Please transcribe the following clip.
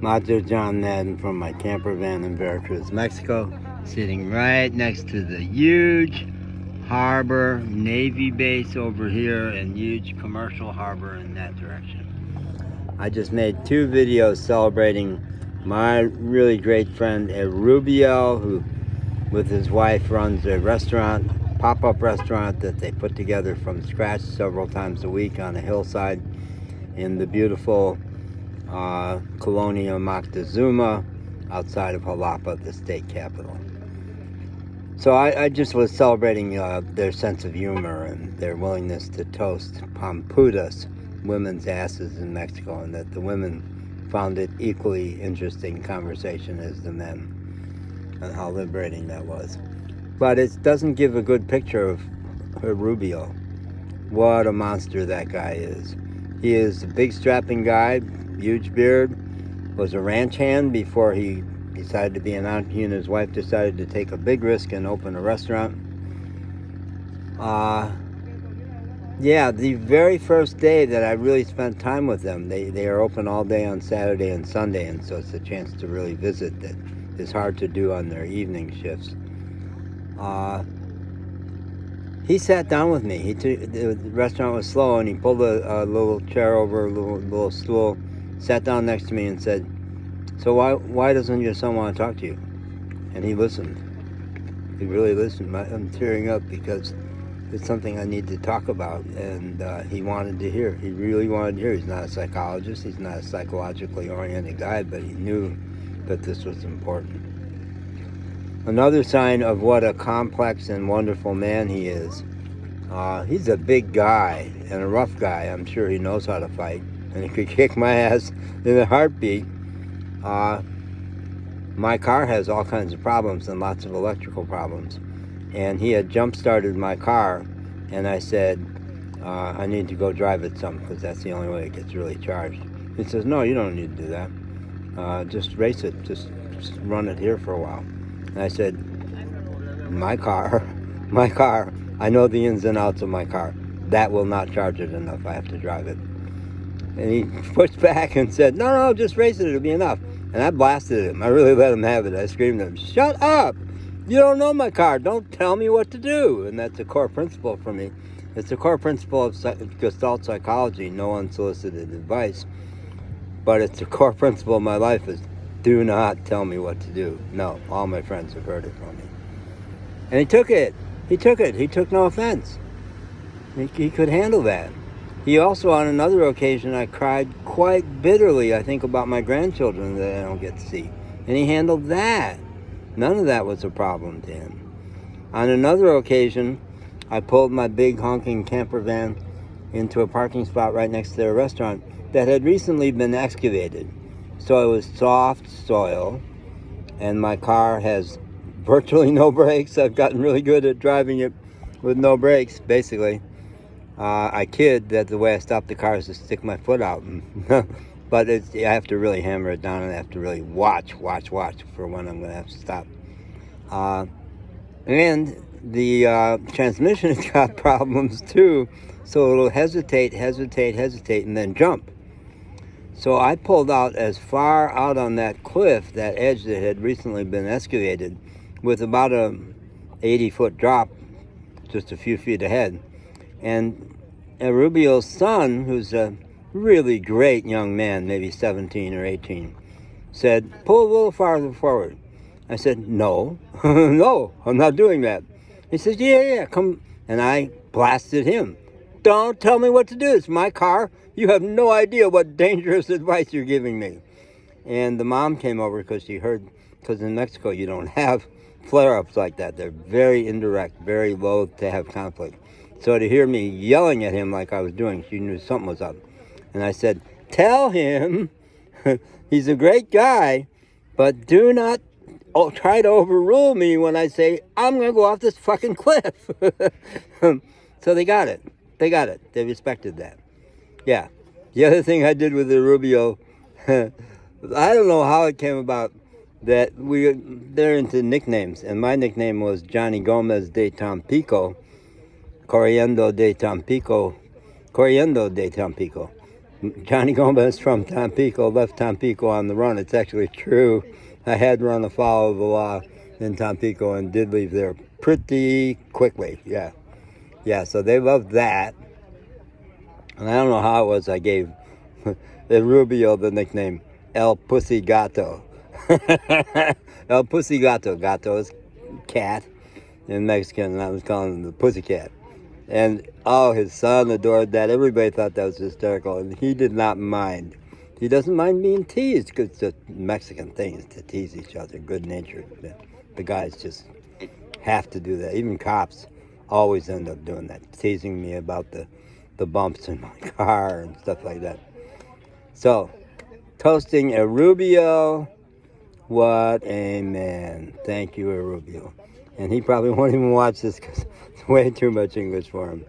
Majo John Madden from my camper van in Veracruz, Mexico, sitting right next to the huge harbor, Navy base over here, and huge commercial harbor in that direction. I just made 2 videos celebrating my really great friend Erubiel, who with his wife runs a restaurant, pop-up restaurant that they put together from scratch several times a week on a hillside in the beautiful Colonia Moctezuma outside of Xalapa, the state capital. So I just was celebrating their sense of humor and their willingness to toast pampudas, women's asses in Mexico, and that the women found it equally interesting conversation as the men, and how liberating that was. But it doesn't give a good picture of Erubiel. What a monster that guy is. He is a big strapping guy, huge beard, was a ranch hand before he decided to be an entrepreneur. He and his wife decided to take a big risk and open a restaurant. Yeah, the very first day that I really spent time with them, they are open all day on Saturday and Sunday, and so it's a chance to really visit that is hard to do on their evening shifts. He sat down with me. The restaurant was slow, and he pulled a little chair over, a little stool, sat down next to me and said, "So why doesn't your son want to talk to you?" And he listened. He really listened. I'm tearing up because it's something I need to talk about, and he wanted to hear. He really wanted to hear. He's not a psychologist. He's not a psychologically oriented guy, but he knew that this was important. Another sign of what a complex and wonderful man he is. He's a big guy and a rough guy. I'm sure he knows how to fight, and he could kick my ass in a heartbeat. My car has all kinds of problems and lots of electrical problems, and he had jump-started my car, and I said, I need to go drive it some, because that's the only way it gets really charged. He says, "No, you don't need to do that. Just race it. Just run it here for a while." And I said, my car, I know the ins and outs of my car. That will not charge it enough. I have to drive it. And he pushed back and said, no, just race it. It'll be enough. And I blasted him. I really let him have it. I screamed at him, "Shut up! You don't know my car. Don't tell me what to do." And that's a core principle for me. It's a core principle of Gestalt psychology, no unsolicited advice. But it's a core principle of my life is, do not tell me what to do. No, all my friends have heard it from me. And he took it. He took no offense. He could handle that. He also, on another occasion, I cried quite bitterly, I think, about my grandchildren that I don't get to see. And he handled that. None of that was a problem to him. On another occasion, I pulled my big honking camper van into a parking spot right next to their restaurant that had recently been excavated. So it was soft soil, and my car has virtually no brakes. I've gotten really good at driving it with no brakes, basically. I kid that the way I stop the car is to stick my foot out. But I have to really hammer it down, and I have to really watch for when I'm going to have to stop. And the transmission has got problems too, so it'll hesitate, and then jump. So I pulled out as far out on that cliff, that edge that had recently been excavated, with about a 80-foot drop, just a few feet ahead. And Erubiel's son, who's a really great young man, maybe 17 or 18, said, "Pull a little farther forward." I said, "No, no, I'm not doing that." He says, yeah, come. And I blasted him. "Don't tell me what to do. It's my car. You have no idea what dangerous advice you're giving me." And the mom came over because she heard, because in Mexico you don't have flare-ups like that. They're very indirect, very loath to have conflict. So to hear me yelling at him like I was doing, she knew something was up. And I said, "Tell him he's a great guy, but do not try to overrule me when I say I'm going to go off this fucking cliff." So they got it. They respected that. Yeah. The other thing I did with Erubiel, I don't know how it came about that they're into nicknames, and my nickname was Johnny Gomez de Tampico, Corriendo de Tampico, Johnny Gomez from Tampico left Tampico on the run. It's actually true. I had run afoul of the law in Tampico and did leave there pretty quickly. Yeah. Yeah, so they loved that. And I don't know how it was I gave Erubiel the nickname El Pussy Gato. El Pussy Gato. Gato is cat in Mexican, and I was calling him the Pussycat. And his son adored that. Everybody thought that was hysterical, and he did not mind. He doesn't mind being teased, because it's a Mexican thing is to tease each other, good natured. The guys just have to do that. Even cops always end up doing that, teasing me about the bumps in my car and stuff like that. So, toasting Erubiel. What a man. Thank you, Erubiel. And he probably won't even watch this because it's way too much English for him.